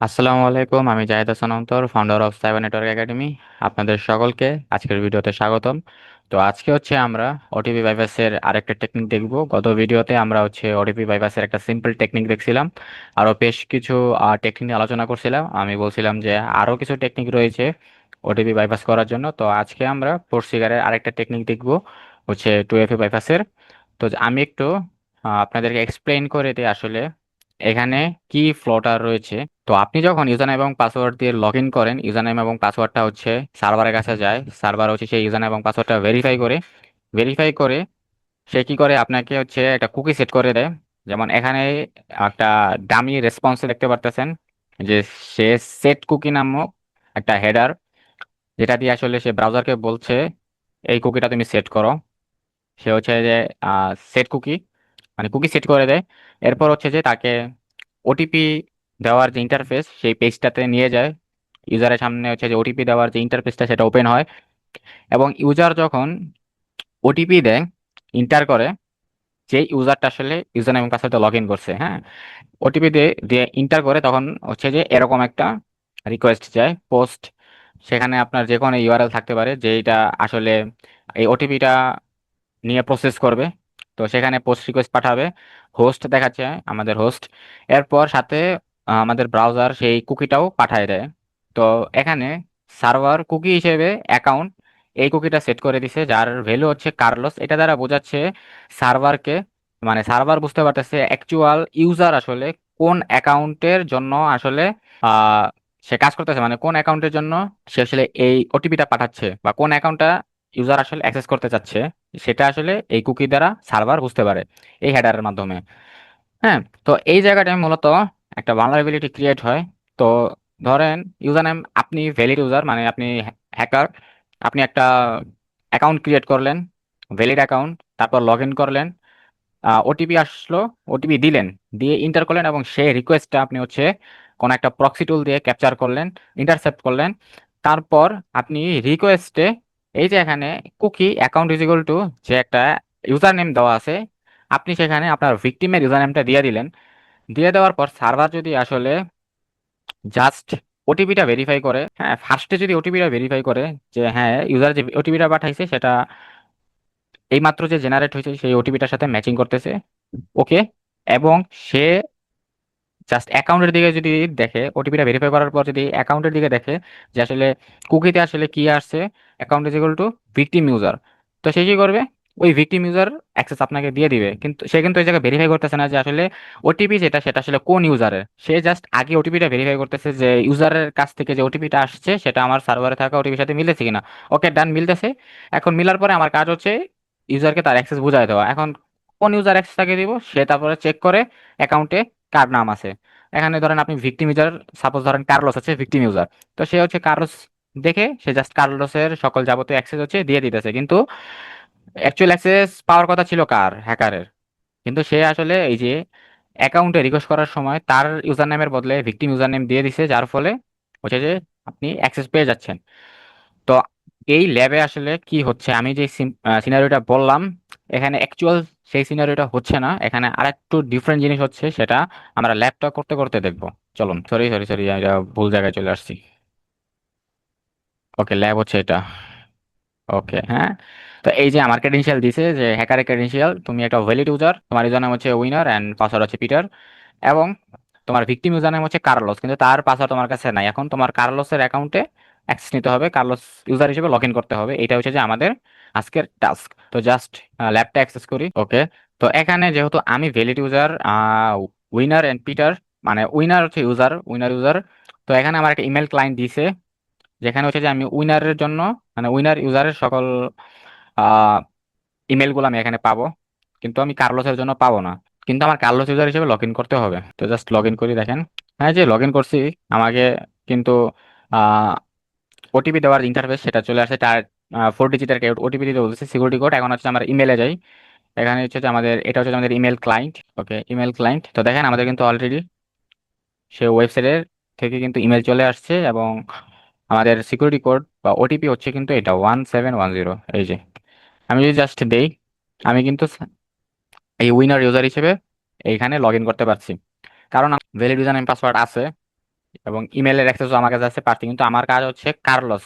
আসসালামু আলাইকুম, আমি জাহিদ হাসান অন্তর, founder of cyber network academy. আপনাদের সকলকে আজকের ভিডিওতে স্বাগতম। তো আজকে আমরা ওটিপি বাইপাসের আরেকটা টেকনিক দেখব। গত ভিডিওতে আমরা ওটিপি বাইপাসের একটা সিম্পল টেকনিক দেখছিলাম, আরো বেশ কিছু টেকনিক নিয়ে আলোচনা করছিলাম। আমি বলছিলাম যে আরো কিছু টেকনিক রয়েছে ওটিপি বাইপাস করার জন্য। তো আজকে আমরা ফোরসিগারের আরেকটা টেকনিক দেখব, টু এফএ বাইপাসের। তো আমি একটু আপনাদেরকে এক্সপ্লেইন করে দিই আসলে এখানে কি ফ্লোটা রয়েছে। তো আপনি যখন ইউজার নেম এবং পাসওয়ার্ড দিয়ে লগ ইন করেন, ইউজার নেম এবং পাসওয়ার্ডটা সার্ভারের কাছে যায়। সার্ভার সেই ইউজার নেম এবং পাসওয়ার্ডটা ভেরিফাই করে সে কি করে, আপনাকে একটা কুকি সেট করে দেয়। যেমন এখানে একটা ডামি রেসপন্স দেখতে পারতেছেন যে সে সেট কুকি নামক একটা হেডার, যেটা দিয়ে আসলে সে ব্রাউজারকে বলছে এই কুকিটা তুমি সেট করো। সে যে সেট কুকি, মানে কুকি সেট করে দেয়। এরপর যে তাকে ওটিপি দেওয়ার যে ইন্টারফেস, সেই পেজটাতে নিয়ে যায়। ইউজারের সামনে যে ওটিপি দেওয়ার যে ইন্টারফেসটা সেটা ওপেন হয়, এবং ইউজার যখন ওটিপি দেয়, ইন্টার করে, যে ইউজারটা আসলে ইউজার এবং পাসওয়ার্ডে লগ ইন করছে, হ্যাঁ, ওটিপি দিয়ে দিয়ে ইন্টার করে, তখন যে এরকম একটা রিকোয়েস্ট যায় পোস্ট। সেখানে আপনার যে কোনো ইউআরএল থাকতে পারে যেটা আসলে এই ওটিপিটা নিয়ে প্রসেস করবে। তো সেখানে পোস্ট রিকোয়েস্ট পাঠাবে, হোস্ট দেখাচ্ছে আমাদের হোস্ট। এরপর সাথে আমাদের ব্রাউজার সেই কুকিটাও পাঠায় দেয়। তো এখানে সার্ভার কুকি হিসেবে অ্যাকাউন্ট এই কুকিটা সেট করে দিছে, যার ভ্যালু কার্লোস। এটা দ্বারা বোঝাচ্ছে সার্ভারকে, মানে সার্ভার বুঝতে পারতেছে অ্যাকচুয়াল ইউজার আসলে কোন অ্যাকাউন্টের জন্য আসলে আহ সে কাজ করতেছে, মানে কোন অ্যাকাউন্টের জন্য সে আসলে এই ওটিপিটা পাঠাচ্ছে, বা কোন অ্যাকাউন্টটা ইউজার আসলে অ্যাক্সেস করতে চাচ্ছে। সেটা আসলে এই কুকি দ্বারা সার্ভার বুঝতে পারে এই হেডারের মাধ্যমে। হ্যাঁ, তো এই জায়গাটায় মূলত একটা ভালনারেবিলিটি ক্রিয়েট হয়। তো ধরেন ইউজার নেম, আপনি ভ্যালিড ইউজার, মানে আপনি হ্যাকার। আপনি একটা অ্যাকাউন্ট ক্রিয়েট করলেন, ভ্যালিড অ্যাকাউন্ট, তারপর লগ ইন করলেন, ওটিপি আসলো, ওটিপি দিলেন, দিয়ে ইন্টার করলেন, এবং সেই রিকোয়েস্টটা আপনি কোন একটা প্রক্সি টুল দিয়ে ক্যাপচার করলেন, ইন্টারসেপ্ট করলেন। তারপর আপনি রিকোয়েস্টে এই যে এখানে cookie account is equal to যে একটা ইউজার নেম দেওয়া আছে, আপনি সেখানে আপনার ভিকটিমের ইউজার নেমটা দিয়ে দিলেন। দিয়ে দেওয়ার পর সার্ভার যদি আসলে জাস্ট ওটিপিটা ভেরিফাই করে, হ্যাঁ, ফার্স্টে যদি ওটিপিটা ভেরিফাই করে যে হ্যাঁ ইউজার যে ওটিপিটা পাঠাইছে সেটা এইমাত্র যে জেনারেট হয়েছে সেই ওটিপিটার সাথে ম্যাচিং করতেছে, ওকে, এবং সে জাস্ট অ্যাকাউন্টের দিকে যদি দেখে, ওটিপিটা ভেরিফাই করার পর যদি অ্যাকাউন্টের দিকে দেখে যে আসলে কুকিতে আসলে কি আসছে, account is equal two victim user, তো সে কি করবে, ওই ভিকটিম ইউজার অ্যাক্সেস আপনাকে দিয়ে দিবে। কিন্তু সে এই জায়গায় ভেরিফাই করতেছে না যে আসলে ওটিপি যেটা সেটা আসলে কোন ইউজারের। সে জাস্ট আগে ওটিপিটা ভেরিফাই করতেছে যে ইউজারের কাছ থেকে যে ওটিপিটা আসছে সেটা আমার সার্ভারে থাকা ওটিপির সাথে মিলেছে কিনা। ওকে, ডান, মিলতেছে। এখন মিলার পরে আমার কাজ ইউজারকে তার অ্যাক্সেস বোঝাই দেওয়া। এখন কোন ইউজার অ্যাক্সেস তাকে দিব, সে তারপরে চেক করে অ্যাকাউন্টে কার নাম আছে। এখানে ধরেন আপনি ভিকটিম ইউজার, সাপোজ ধরেন কার্লোস আছে ভিকটিম ইউজার, তো সে কার্লোস দেখে সে জাস্ট কার্লোসের সকল যাবতীয় অ্যাক্সেস দিয়ে দিতেছে। কিন্তু অ্যাকচুয়াল অ্যাক্সেস পাওয়ার কথা ছিল কার, হ্যাকারের। কিন্তু সে আসলে এই যে অ্যাকাউন্টে রিকোয়েস্ট করার সময় তার ইউজার নেমের বদলে ভিকটিম ইউজার নেম দিয়ে দিছে, যার ফলে যে আপনি অ্যাক্সেস পেয়ে যাচ্ছেন। তো এই ল্যাবে আসলে কি হচ্ছে, আমি যে সিনারিওটা বললাম এখানে অ্যাকচুয়াল সেই সিনারিওটা হচ্ছে না, এখানে আরেকটু ডিফারেন্ট জিনিস হচ্ছে, সেটা আমরা ল্যাবটা করতে করতে দেখবো। চলুন, সরি সরি সরি, এটা ভুল জায়গায় চলে আসছি। ওকে, ল্যাব এটা। ওকে, হ্যাঁ। তো এই যে আমার ক্রেডেনশিয়াল দিছে যে হ্যাকারের ক্রেডেনশিয়াল, তুমি একটা ভ্যালিড ইউজার, তোমার ইউজার নাম উইনার অ্যান্ড পাসওয়ার্ড পিটার, এবং তোমার ভিকটিম ইউজার নাম কার্লোস, কিন্তু তার পাসওয়ার্ড তোমার কাছে নাই। এখন তোমার কার্লোসের অ্যাকাউন্টে অ্যাক্সেস নিতে হবে, কার্লোস ইউজার হিসেবে লগ ইন করতে হবে। এটা যে আমাদের আজকের টাস্ক। তো জাস্ট ল্যাবটা অ্যাক্সেস করি, ওকে। তো এখানে যেহেতু আমি valid user, winner and Peter, মানে উইনার ইউজার, উইনার ইউজার, তো এখানে আমার একটা ইমেল ক্লায়েন্ট দিছে, যেখানে যে আমি উইনারের জন্য, মানে উইনার ইউজারের সকল ইমেলগুলো আমি এখানে পাবো, কিন্তু আমি কার্লোসের জন্য পাবো না। কিন্তু আমার কার্লোস ইউজার হিসেবে লগ ইন করতে হবে। তো জাস্ট লগ ইন করি, দেখেন, হ্যাঁ, যে লগ ইন করছি, আমাকে কিন্তু ওটিপি দেওয়ার ইন্টারফেস সেটা চলে আসে। তার 4 ডিজিটের ওটিপি দিতে বলতেছে, সিকিউরিটি কোড। এখন আমার ইমেলে যাই, এখানে যে আমাদের এটা আমাদের ইমেল ক্লায়েন্ট। ওকে, ইমেল ক্লায়েন্ট। তো দেখেন আমাদের কিন্তু অলরেডি সে ওয়েবসাইটের থেকে কিন্তু ইমেল চলে আসছে, এবং আমাদের সিকিউরিটি কোড বা ওটিপি কিন্তু এটা 1710। এই যে আমি যদি জাস্ট দেই, আমি কিন্তু এই উইনার ইউজার হিসেবে এইখানে লগ ইন করতে পারছি, কারণ ভ্যালিড ইউজার নেম পাসওয়ার্ড আছে। এবং ইমেলের অ্যাক্সেসও আমার কাছে আছে পার্সোনালি, কিন্তু আমার কাজ হচ্ছে কার্লস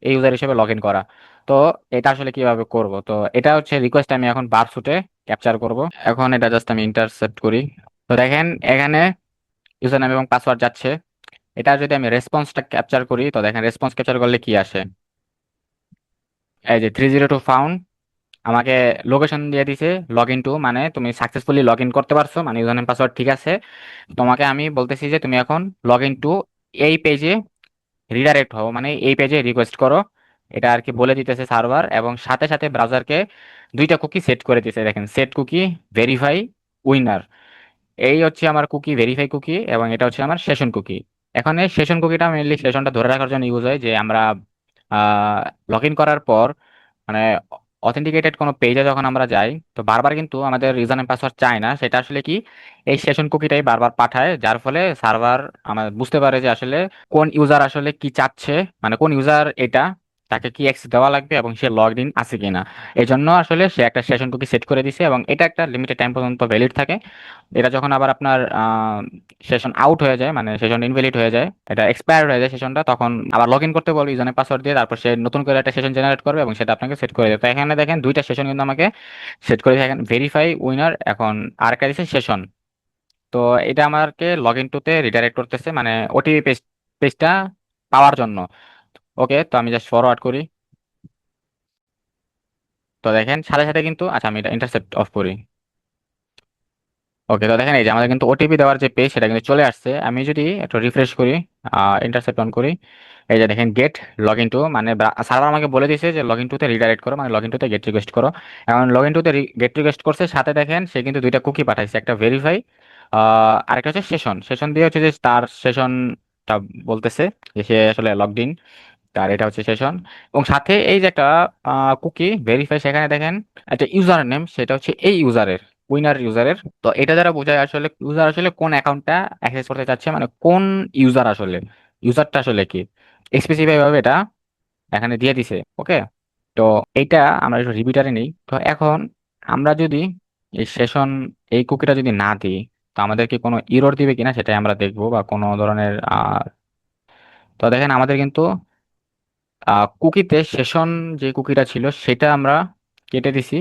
এই ইউজার হিসেবে লগ ইন করা। তো এটা আসলে কিভাবে করব? তো এটা হচ্ছে রিকোয়েস্ট আমি এখন বারসুটে ক্যাপচার করব। এখন এটা জাস্ট আমি ইন্টারসেপ্ট করি। তো দেখেন এখানে ইউজার নেম এবং পাসওয়ার্ড যাচ্ছে। এটা যদি আমি রেসপন্সটা ক্যাপচার করি, তো দেখেন রেসপন্স ক্যাপচার করলে কি আসে, এই যে 302 ফাউন্ড আমাকে লোকেশন দিয়ে দিছে লগ ইন টু, মানে তুমি সাকসেসফুলি লগ ইন করতে পারছো, মানে ইউজার নেম পাসওয়ার্ড ঠিক আছে। তোমাকে আমি বলতেছি যে তুমি এখন লগ ইন টু এই পেজে রিডাইরেক্ট হও, মানে এই পেজে রিকোয়েস্ট করো। এটা আর কি বলে দিতেছে সার্ভার, এবং সাথে সাথে ব্রাউজারকে দুইটা কুকি সেট করে দিতেছে। দেখেন সেট কুকি, ভেরিফাই, উইনার। এই হচ্ছে আমার কুকি, ভেরিফাই কুকি, এবং এটা হচ্ছে আমার সেশন কুকি। এখন এই সেশন কুকিটা মেনলি সেশনটা ধরে রাখার জন্য ইউজ হয়, যে আমরা লগ ইন করার পর মানে অথেন্টিকেটেড কোনো পেজে যখন আমরা যাই, তো বারবার কিন্তু আমাদের ইউজার নেম পাসওয়ার্ড চায় না, সেটা আসলে কি এই সেশন কুকিটাই বারবার পাঠায়, যার ফলে সার্ভার আমার বুঝতে পারে যে আসলে কোন ইউজার আসলে কি চাচ্ছে, মানে কোন ইউজার এটা, তাকে কি অ্যাক্সেস দেওয়া লাগবে এবং সে লগড ইন আছে কিনা। এই জন্য আসলে সে একটা সেশন কুকি সেট করে দিছে, এবং এটা একটা লিমিটেড টাইম পর্যন্ত ভ্যালিড থাকে। এটা যখন আবার আপনার সেশন আউট হয়ে যায়, মানে সেশন ইনভ্যালিড হয়ে যায়, এটা এক্সপায়ার হয়ে যায় সেশনটা, তখন আবার লগ ইন করতে বলবে ইউজার পাসওয়ার্ড দিয়ে, তারপর সে নতুন করে একটা সেশন জেনারেট করবে এবং সেটা আপনাকে সেট করে দেবে। তো এখানে দেখেন দুইটা সেশন কিন্তু আমাকে সেট করে দেখেন, ভেরিফাই, উইনার, এখন আরেকটা দিচ্ছে সেশন। তো এটা আমাকে লগ ইন টুতে রিডাইরেক্ট করতেছে, মানে ওটিপি পেজটা পাওয়ার জন্য। ওকে, তো আমি জাস্ট ফরওয়ার্ড করি। তো দেখেন সাথে সাথে কিন্তু, আচ্ছা আমি এটা ইন্টারসেপ্ট অফ করি। ওকে, তো দেখেন এই যে আমাদের কিন্তু ওটিপি দেওয়ার যে পেজ সেটা কিন্তু চলে আসছে। আমি যদি একটু রিফ্রেশ করি, ইন্টারসেপ্ট অন করি, এই যে দেখেন গেট লগ ইন টু, মানে সার্ভার আমাকে বলে দিয়েছে যে লগ ইন টুতে রিডাইরেক্ট করো, মানে লগ ইন টুতে গেট রিকোয়েস্ট করো। এখন লগ ইন টুতে গেট রিকোয়েস্ট করছে, সাথে দেখেন সে কিন্তু দুইটা কুকি পাঠাইছে, একটা ভেরিফাই, আরেকটা হচ্ছে সেশন। সেশন দিয়ে হচ্ছে যে তার সেশনটা বলতেছে যে সে আসলে লগড ইন, তার এটা হচ্ছে সেশন। এবং সাথে এই যে একটা কুকি ভেরিফাই, সেখানে দেখেন একটা ইউজার নেম, সেটা হচ্ছে এই ইউজারের, উইনার ইউজারের। তো এটা দ্বারা বোঝায় আসলে ইউজার আসলে কোন অ্যাকাউন্টটা অ্যাক্সেস করতে চাচ্ছে, মানে কোন ইউজার আসলে, ইউজারটা আসলে কি স্পেসিফাই ভাবে এটা এখানে দিয়ে দিছে। ওকে, তো এইটা আমরা একটু রিপিটারে নেই। তো এখন আমরা যদি এই সেশন, এই কুকিটা যদি না দিই, তো আমাদেরকে কোনো ইরর দিবে কিনা সেটাই আমরা দেখবো, বা কোনো ধরনের তো দেখেন আমাদের কিন্তু কুকিতে সেশন যে কুকিটা ছিল সেটা আমরা কেটে দিছি,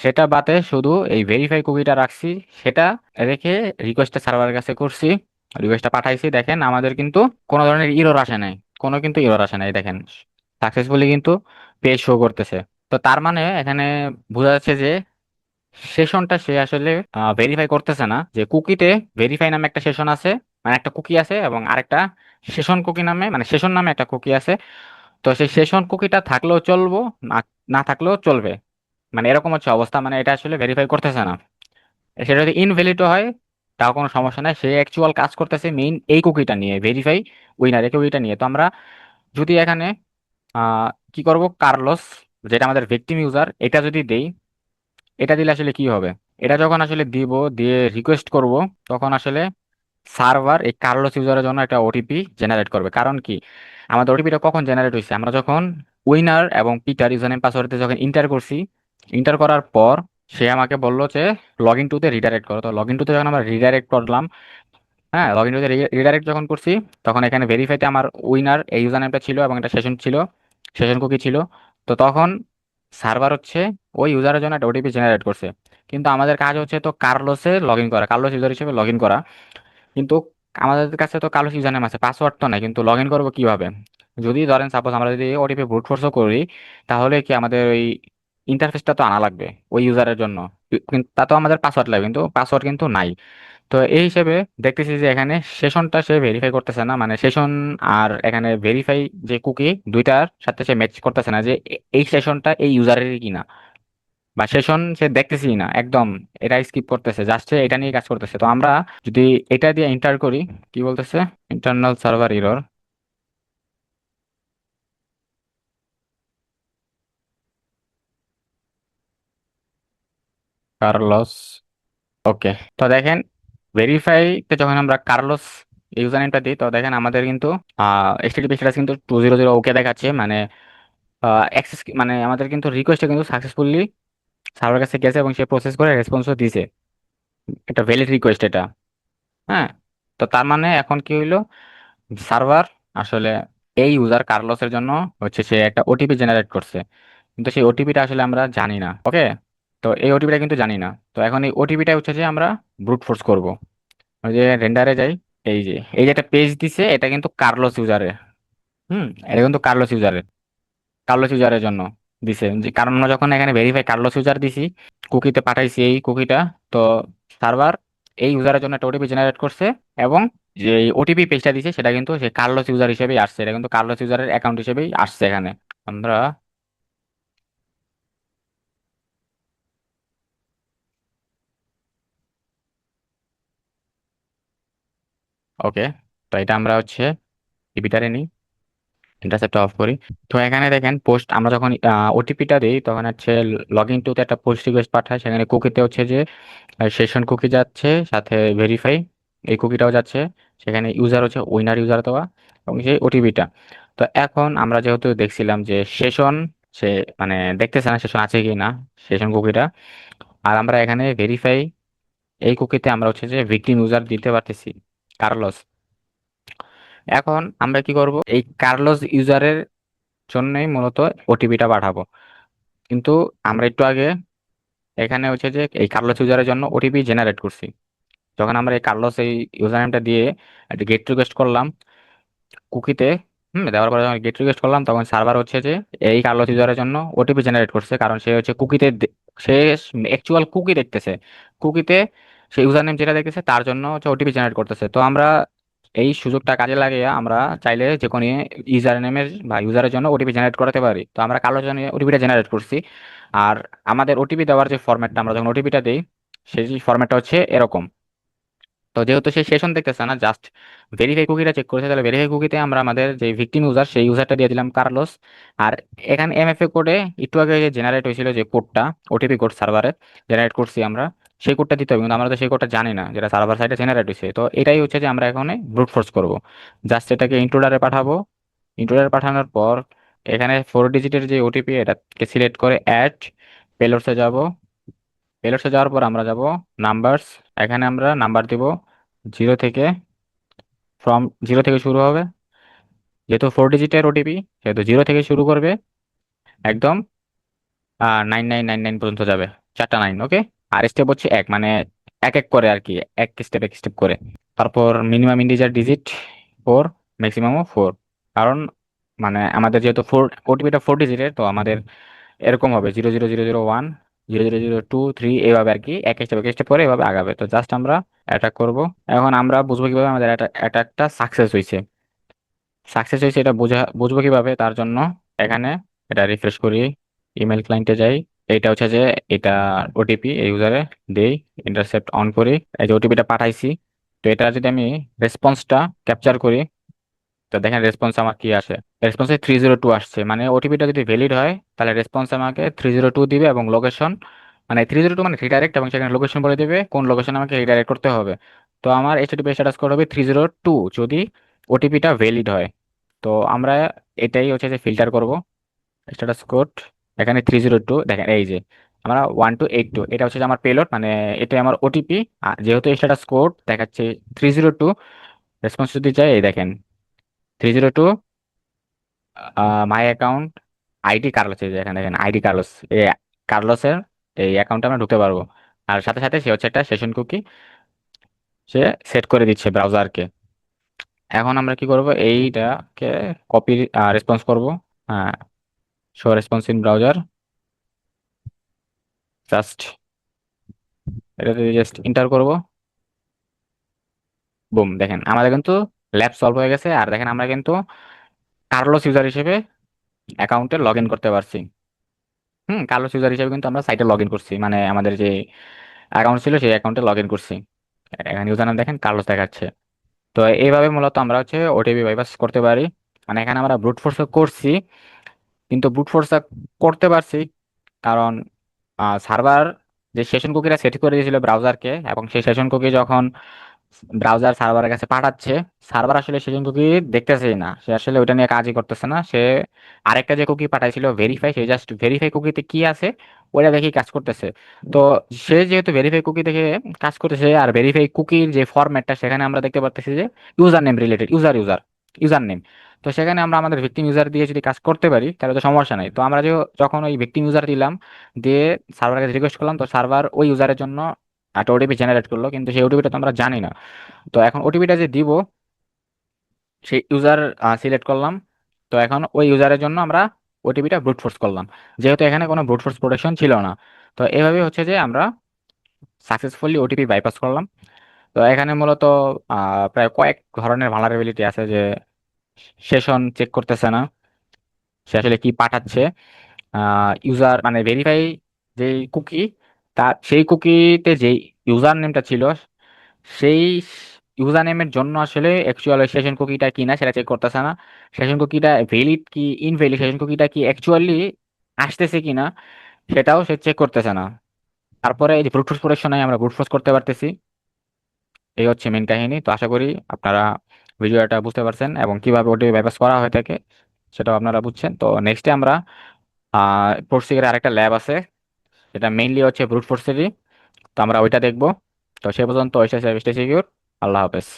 সেটা বাদে শুধু এই ভেরিফাই কুকিটা রাখছি। সেটা রেখে রিকোয়েস্টটা সার্ভারের কাছে করছি, রিকোয়েস্টটা পাঠাইছি। দেখেন আমাদের কিন্তু কোনো ধরনের ইরর আসে নাই, কোনো কিন্তু ইরর আসে নাই, দেখেন সাকসেসফুলি কিন্তু পেজ শো করতেছে। তো তার মানে এখানে বোঝা যাচ্ছে যে সেশনটা সে আসলে ভেরিফাই করতেছে না, যে কুকিতে ভেরিফাই নামে একটা সেশন আছে, মানে একটা কুকি আছে, এবং আরেকটা সেশন কুকি নামে, মানে সেশন নামে একটা কুকি আছে। তো সেই সেশন কুকিটা থাকলেও চলবো, না না থাকলেও চলবে, মানে এরকম হচ্ছে অবস্থা, মানে এটা আসলে ভেরিফাই করতেছে না। সেটা যদি ইনভ্যালিড হয় তাও কোনো সমস্যা নাই, সে অ্যাকচুয়াল কাজ করতেছে মেইন এই কুকিটা নিয়ে, ভেরিফাই উইনার এই কুকিটা নিয়ে। তো আমরা যদি এখানে কি করব, কার্লোস, যেটা আমাদের ভিকটিম ইউজার, এটা যদি দেই, এটা দিলে আসলে কি হবে? এটা যখন আসলে দিব, দিয়ে রিকোয়েস্ট করব, তখন আসলে সার্ভার এই কার্লোস ইউজারের জন্য একটা ওটিপি জেনারেট করবে। কারণ কি, আমাদের ওটিপিটা কখন জেনারেট হয়েছে, আমরা যখন উইনার এবং পিটার ইউজার নেম পাসওয়ার্ডে যখন ইন্টার করছি, ইন্টার করার পর সে আমাকে বললো যে লগ ইন টুতে রিডাইরেক্ট করো। তো লগ ইন টুতে যখন আমরা রিডাইরেক্ট করলাম, হ্যাঁ লগ ইন টুতে রিডাইরেক্ট যখন করছি, তখন এখানে ভেরিফাইতে আমার উইনার এই ইউজার নেমটা ছিল এবং একটা সেশন ছিল, সেশন কুকি ছিল। তো তখন সার্ভার হচ্ছে ওই ইউজারের জন্য একটা ওটিপি জেনারেট করছে। কিন্তু আমাদের কাজ হচ্ছে তো কার্লোসে লগ ইন করা, কার্লোস ইউজার হিসেবে লগ ইন করা। কিন্তু আমাদের কাছে তো কার্লোস ইউজার নেম আছে, পাসওয়ার্ড তো নাই, কিন্তু লগ ইন করবো কিভাবে? যদি ধরেন সাপোজ আমরা যদি ওটিপি ব্রুট ফোর্সও করি, তাহলে কি আমাদের ওই ইন্টারফেসটা তো আনা লাগবে ওই ইউজারের জন্য, কিন্তু তা তো আমাদের পাসওয়ার্ড লাগবে, কিন্তু পাসওয়ার্ড কিন্তু নাই। তো এই হিসেবে দেখতেছি যে এখানে সেশনটা সে ভেরিফাই করতেছে না, মানে সেশন আর এখানে ভেরিফাই যে কুকি, দুইটার সাথে সে ম্যাচ করতেছে না, যে এই সেশনটা এই ইউজারেরই কিনা, বা সেশন সে দেখতেছি না একদম, এটা স্কিপ করতেছে, জাস্ট এটা নিয়ে কাজ করতেছে। তো আমরা যদি এটা দিয়ে এন্টার করি, কি বলতেছে, ইন্টারনাল সার্ভার এরর, কার্লস। ওকে, তো দেখেন ভেরিফাইতে যখন আমরা কার্লোস ইউজার নেমটা দিই, তো দেখেন আমাদের কিন্তু এইচটিটিপি স্ট্যাটাস কিন্তু 200 ওকে দেখাচ্ছে, মানে অ্যাক্সেস, মানে আমাদের কিন্তু রিকোয়েস্টটা কিন্তু সাকসেসফুলি সার্ভার কাছে গেছে এবং সে প্রসেস করে রেসপন্সও দিছে, এটা ভ্যালিড রিকোয়েস্ট এটা। হ্যাঁ, তো তার মানে এখন কি হইলো, সার্ভার আসলে এই ইউজার কার্লোসের জন্য হচ্ছে সে একটা ওটিপি জেনারেট করছে, কিন্তু সেই ওটিপিটা আসলে আমরা জানি না। ওকে, তো এই ওটিপিটা কিন্তু জানি না। তো এখন এই ওটিপিটা হচ্ছে যে আমরা ব্রুট ফোর্স করব। ওই যে রেন্ডারে যাই, এই যে একটা পেজ দিছে, এটা কিন্তু কার্লোস ইউজারের। এটা কিন্তু কার্লোস ইউজারের জন্য দিছে, যে কারণ আমরা যখন এখানে ভেরিফাই কার্লোস ইউজার দিছি, কুকিতে পাঠাইছি এই কুকিটা, তো সার্ভার এই ইউজারের জন্য একটা ওটিপি জেনারেট করছে, এবং যে ওটিপি পেজটা দিছে সেটা কিন্তু সে কার্লোস ইউজার হিসেবেই আসছে, এটা কিন্তু কার্লোস ইউজারের অ্যাকাউন্ট হিসেবেই আসছে এখানে। আমরা ওকে, তো এটা আমরা হচ্ছে টিপিটারে নিই, ইন্টারসেপ্টটা অফ করি। তো এখানে দেখেন পোস্ট, আমরা যখন ওটিপিটা দিই তখন হচ্ছে লগ ইন টুতে একটা পোস্ট রিকোয়েস্ট পাঠায়, সেখানে কুকিতে হচ্ছে যে সেশন কুকি যাচ্ছে, সাথে ভেরিফাই এই কুকিটাও যাচ্ছে, সেখানে ইউজার হচ্ছে উইনার ইউজার দেওয়া, এবং সেই ওটিপিটা। তো এখন আমরা যেহেতু দেখছিলাম যে সেশন, সে মানে দেখতেছে না সেশন আছে কি না, সেশন কুকিটা, আর আমরা এখানে ভেরিফাই এই কুকিতে আমরা হচ্ছে যে ভিকটিম ইউজার দিতে পারতেছি, কার্লোস। এখন আমরা কি করব, এই কার্লোস ইউজারের জন্যই মূলত ওটিপিটা পাঠাবো। কিন্তু আমরা একটু আগে এখানে হচ্ছে যে এই কার্লোস ইউজারের জন্য ওটিপি জেনারেট করছি, যখন আমরা এই কার্লোস এই ইউজার নেমটা দিয়ে একটা গেট রিকোয়েস্ট করলাম কুকিতে, দেওয়ার পরে যখন গেট রিকোয়েস্ট করলাম, তখন সার্ভার হচ্ছে যে এই কার্লোস ইউজারের জন্য ওটিপি জেনারেট করছে, কারণ সে হচ্ছে কুকিতে সে অ্যাকচুয়াল কুকি দেখতেছে, কুকিতে সে ইউজার নেম যেটা দেখতেছে তার জন্য হচ্ছে ওটিপি জেনারেট করতেছে। তো আমরা এই সুযোগটা কাজে লাগিয়ে আমরা চাইলে যে কোনো ইউজার নেমের বা ইউজারের জন্য ওটিপি জেনারেট করাতে পারি। তো আমরা কার্লোর জন্য ওটিপিটা জেনারেট করছি। আর আমাদের ওটিপি দেওয়ার যে ফরম্যাটটা, আমরা যখন ওটিপিটা দিই সেই ফরম্যাটটা হচ্ছে এরকম। তো যেহেতু সেই সেশন দেখতেছে না, জাস্ট ভেরিফাই কুকিটা চেক করেছে, তাহলে ভেরিফাই কুকিতে আমরা আমাদের যে ভিকটিম ইউজার সেই ইউজারটা দিয়ে দিলাম কার্লোস। আর এখানে এমএফএ কোডে একটু আগে যে জেনারেট হয়েছিল যে কোডটা, ওটিপি কোড সার্ভারে জেনারেট করছি আমরা, সেই কোডটা দিতে হবে, কিন্তু আমরা তো সেই কোডটা জানি না যেটা সার্ভার সাইডে জেনারেট হয়েছে। তো এটাই হচ্ছে যে আমরা এখানে ব্রুট ফোর্স করব, জাস্ট এটাকে ইন্ট্রুডারে পাঠাবো। ইন্ট্রুডারে পাঠানোর পর এখানে 4 ডিজিটের যে ওটিপি, এটাকে সিলেক্ট করে অ্যাড পেলোডসে যাব। পেলোডসে যাওয়ার পর আমরা যাব নাম্বারস, এখানে আমরা নাম্বার দিব 0 থেকে, ফ্রম 0 থেকে শুরু হবে, যেহেতু 4 ডিজিটের ওটিপি সেহেতু 0 থেকে শুরু করবে, একদম 9999 পর্যন্ত যাবে, 4টা 9। ওকে, আর স্টেপ হচ্ছে এক, মানে এক এক করে আর কি, এক স্টেপ করে। তারপর মিনিমাম ইন্টিজার ডিজিট 4, ম্যাক্সিমামও 4, কারণ মানে আমাদের যেহেতু ওটিপিটা 4 ডিজিটের, তো আমাদের এরকম হবে 00001, 00023, এইভাবে আর কি, এক স্টেপ করে এভাবে আগাবে। তো জাস্ট আমরা অ্যাটাক করব। এখন আমরা বুঝবো কিভাবে আমাদের অ্যাটাকটা সাকসেস হয়েছে। এটা বুঝবো কিভাবে, তার জন্য এখানে এটা রিফ্রেশ করি, ইমেল ক্লায়েন্টে যাই, এটা হচ্ছে যে এটা ওটিপি এই ইউজারে দেই, ইন্টারসেপ্ট অন করি, এই যে ওটিপিটা পাঠাইছি। তো এটা যদি আমি রেসপন্সটা ক্যাপচার করি, তো দেখেন রেসপন্স আমার কি আসে, রেসপন্সে 302 আসছে, মানে ওটিপিটা যদি ভ্যালিড হয় তাহলে রেসপন্স আমাকে 302 দিবে, এবং লোকেশন, মানে 302 মানে রিডাইরেক্ট, এবং সেখানে লোকেশন বলে দিবে কোন লোকেশন আমাকে রিডাইরেক্ট করতে হবে। তো আমার এইচটিটিপি স্ট্যাটাস কোড হবে 302 যদি ওটিপিটা ভ্যালিড হয়। তো আমরা এটাই হচ্ছে যে ফিল্টার করব স্ট্যাটাস কোড, এখানে 302 দেখেন, এই যে আমরা 1282, এটা হচ্ছে যে আমার পেলোড, মানে এটা আমার ওটিপি। যেহেতু স্ট্যাটাস কোড দেখাচ্ছে 302, রেসপন্স যদি চাই এই দেখেন 302 মাই অ্যাকাউন্ট আইডি কার্লোস, এই যে এখানে দেখেন আইডি কার্লোস, এই কার্লোসের এই অ্যাকাউন্টে আমরা ঢুকতে পারবো। আর সাথে সাথে সে হচ্ছে একটা সেশন কুকি সে সেট করে দিচ্ছে ব্রাউজারকে। এখন আমরা কি করব, এইটাকে কপি রেসপন্স করব, হ্যাঁ, show response in browser, just এটাতে জাস্ট ইন্টার করব, বুম, দেখেন আমাদের কিন্তু ল্যাব সলভ হয়ে গেছে। আর দেখেন আমরা কিন্তু কার্লোস ইউজার হিসেবে অ্যাকাউন্টে লগ ইন করতে পারছি। কার্লোস ইউজার হিসেবে কিন্তু আমরা সাইটে লগ ইন করছি, মানে আমাদের যে অ্যাকাউন্ট ছিল সেই অ্যাকাউন্টে লগ ইন করছি। এখানে ইউজার নাম দেখেন কার্লোস দেখাচ্ছে। তো এইভাবে মূলত আমরা হচ্ছে ওটিপি বাইপাস করতে পারি। মানে এখানে আমরা ব্রুট ফোর্স করছি, কিন্তু ব্রুট ফোর্স করতে পারছি কারণ সার্ভার যে সেশন কুকিটা সেট করে দিয়েছিল ব্রাউজারকে, এবং সেই সেশন কুকি যখন ব্রাউজার সার্ভারের কাছে পাঠাচ্ছে, সার্ভার আসলে সেকেন্ড কুকি দেখতেছেই না, সে আসলে ওইটা নিয়ে কাজই করতেছে না। সে আরেকটা যে কুকি পাঠাইছিল ভেরিফাই, সে জাস্ট ভেরিফাই কুকিতে কি আছে ওইটা দেখেই কাজ করতেছে। তো সে যেহেতু ভেরিফাই কুকি দেখে কাজ করতেছে, আর ভেরিফাই কুকির যে ফরম্যাটটা সেখানে আমরা দেখতে পারতেছি যে user name related, user name. তো সেখানে আমরা আমাদের ভিকটিম ইউজার দিয়ে যদি কাজ করতে পারি তাহলে তো সমস্যা নাই। তো আমরা যে যখন ওই ভিকটিম ইউজার দিলাম, দিয়ে সার্ভারের কাছে রিকোয়েস্ট করলাম, তো সার্ভার ওই ইউজারের জন্য একটা ওটিপি জেনারেট করলো, কিন্তু সেই ওটিপিটা তো আমরা জানি না। তো এখন ওটিপিটা যে দিব, সেই ইউজার সিলেক্ট করলাম। তো এখন ওই ইউজারের জন্য আমরা ওটিপিটা ব্রুট ফোর্স করলাম, যেহেতু এখানে কোনো ব্রুট ফোর্স প্রোটেকশন ছিল না। তো এভাবে হচ্ছে যে আমরা সাকসেসফুলি ওটিপি বাইপাস করলাম। তো এখানে মূলত প্রায় কয়েক ধরনের ভালনারেবিলিটি আছে, যে সেশন চেক করতেছে না, সে আসলে কি পাঠাচ্ছে। ইউজার মানে ভেরিফাই যে কুকি, তার সেই কুকিতে যে ইউজার নেমটা ছিল, সেই ইউজার নেমের জন্য আসলে অ্যাকচুয়াল সেশন কুকিটা কিনা সেটা চেক করতেছে না। সেশন কুকিটা ভ্যালিড কি ইনভ্যালিড, সেশন কুকিটা কি অ্যাকচুয়ালি আসতেছে কিনা সেটাও সে চেক করতেছে না। তারপরে এই যে ব্রুট ফোর্স প্রোটেকশনে আমরা ব্রুট ফোর্স করতে পারতেছি। এই হচ্ছে মেন কাহিনী। তো আশা করি আপনারা ভিডিওটা বুঝতে পারছেন এবং কিভাবে ওটিপি বাইপাস করা হয়ে থাকে সেটাও আপনারা বুঝছেন। তো নেক্সটে আমরা প্রোডসিকের আরেকটা ল্যাব আছে, যেটা মেইনলি হচ্ছে ব্রুট ফোর্সেরই। তো আমরা ওইটা দেখবো। তো সে পর্যন্ত স্টে সিকিউর। আল্লাহ হাফেজ।